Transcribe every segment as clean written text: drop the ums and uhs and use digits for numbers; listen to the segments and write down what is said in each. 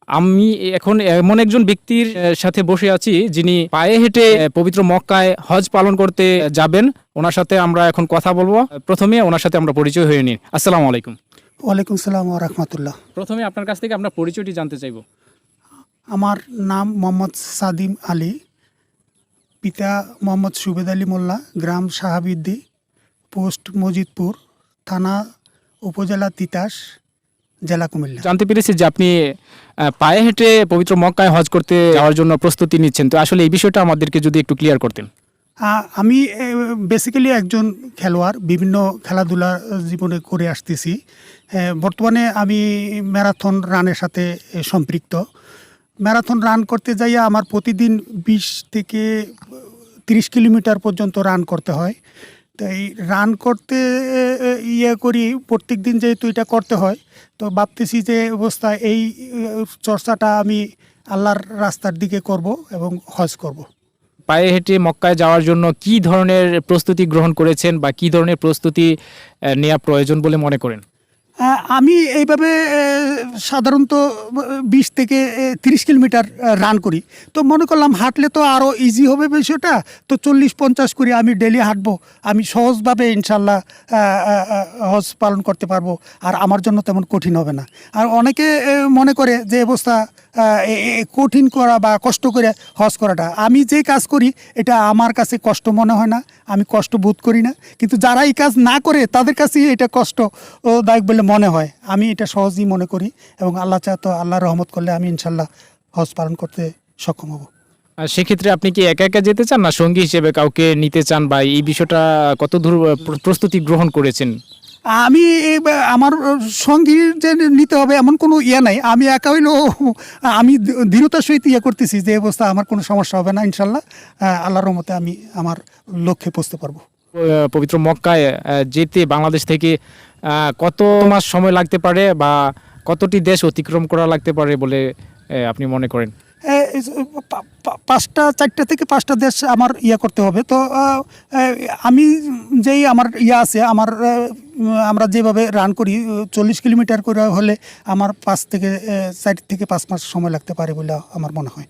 আমি এখন এমন একজন ব্যক্তির সাথে বসে আছি যিনি পায়ে হেঁটে পবিত্র মক্কায় হজ পালন করতে যাবেন। ওনার সাথে আমরা এখন কথা বলবো। প্রথমে ওনার সাথে আমরা পরিচয় হয়ে নিই। আসসালামু আলাইকুম। ওয়ালাইকুম সালাম ও রহমতুল্লাহ। প্রথমে আপনার কাছ থেকে আপনার পরিচয়টি জানতে চাইবো। আমার নাম মোহাম্মদ সাদিম আলী, পিতা মোহাম্মদ সুবেদ আলী মোল্লা, গ্রাম সাহাবিদ্দি, পোস্ট মজিদপুর, থানা উপজেলা তিতাস, জেলা কুমিল্লা। জানতে পেরেছি যে আপনি পায়ে হেঁটে পবিত্র মক্কায় হজ করতে যাওয়ার জন্য প্রস্তুতি নিচ্ছেন, তো আসলে এই বিষয়টা আমাদেরকে যদি একটু ক্লিয়ার করতেন। আমি বেসিক্যালি একজন খেলোয়াড়, বিভিন্ন খেলাধুলা জীবনে করে আসতেছি। বর্তমানে আমি ম্যারাথন রানের সাথে সম্পৃক্ত। ম্যারাথন রান করতে যাইয়া আমার প্রতিদিন 20 থেকে 30 কিলোমিটার পর্যন্ত রান করতে হয়। তো এই রান করতে করি প্রত্যেক দিন, যেহেতু এটা করতে হয়, তো ভাবতেছি যে অবস্থা এই চর্চাটা আমি আল্লাহর রাস্তার দিকে করব এবং হজ করব। পায়ে হেঁটে মক্কায় যাওয়ার জন্য কি ধরনের প্রস্তুতি গ্রহণ করেছেন বা কি ধরনের প্রস্তুতি নেওয়া প্রয়োজন বলে মনে করেন? আমি এইভাবে সাধারণত 20 থেকে 30 কিলোমিটার রান করি। তো মনে করলাম হাঁটলে তো আরও ইজি হবে বিষয়টা, তো 40-50 করে আমি ডেলি হাঁটবো। আমি সহজভাবে ইনশাল্লাহ হজ পালন করতে পারবো, আর আমার জন্য তেমন কঠিন হবে না। আর অনেকে মনে করে যে অবস্থা কঠিন করা বা কষ্ট করে হজ করাটা, আমি যে কাজ করি এটা আমার কাছে কষ্ট মনে হয় না, আমি কষ্ট বোধ করি না। কিন্তু যারা এই কাজ না করে তাদের কাছে এটা কষ্টদায়ক বলে মনে হয়। আমি এটা সহজই মনে করি এবং আল্লাহ চায় তো আল্লাহর রহমত করলে আমি ইনশাল্লাহ হজ পালন করতে সক্ষম হব। আর সেক্ষেত্রে আপনি কি একা একা যেতে চান, না সঙ্গী হিসেবে কাউকে নিতে চান, বা এই বিষয়টা কত দূর প্রস্তুতি গ্রহণ করেছেন? আমি আমার সঙ্গীর যে নিতে হবে এমন কোনো নাই। আমি একা হইলেও আমি দৃঢ়তার সহিত করতেছি যে অবস্থা আমার কোনো সমস্যা হবে না ইনশাল্লাহ। আল্লাহর রহমতে আমি আমার লক্ষ্যে পৌঁছতে পারবো। পবিত্র মক্কায় যেতে বাংলাদেশ থেকে কত মাস সময় লাগতে পারে, বা কতটি দেশ অতিক্রম করা লাগতে পারে বলে আপনি মনে করেন? 4টা থেকে 5টা দেশ আমার করতে হবে। তো আমি যেই আমার আছে, আমরা যেভাবে রান করি 40 কিলোমিটার করে হলে আমার 4 থেকে 5 মাস সময় লাগতে পারে বলে আমার মনে হয়।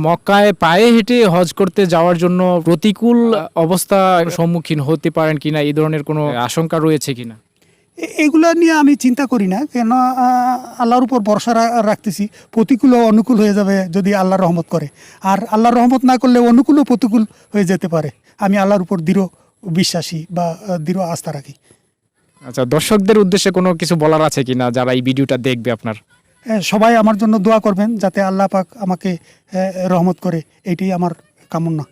মক্কায় পায়ে হেঁটে হজ করতে যাওয়ার জন্য প্রতিকূল অবস্থার সম্মুখীন হতে পারেন কিনা, এই ধরনের কোনো আশঙ্কা রয়েছে কিনা? এগুলো নিয়ে আমি চিন্তা করি না, কেন আল্লাহর উপর ভরসা রাখতেছি। প্রতিকূল ও অনুকূল হয়ে যাবে যদি আল্লাহর রহমত করে, আর আল্লাহর রহমত না করলে অনুকূল ও প্রতিকূল হয়ে যেতে পারে। আমি আল্লাহর উপর দৃঢ় বিশ্বাসী বা দৃঢ় আস্থা রাখি। আচ্ছা, দর্শকদের উদ্দেশ্যে কোনো কিছু বলার আছে কিনা যারা এই ভিডিওটা দেখবে আপনার? সবাই আমার জন্য দোয়া করবেন যাতে আল্লাহ পাক আমাকে রহমত করে, এটাই আমার কামনা।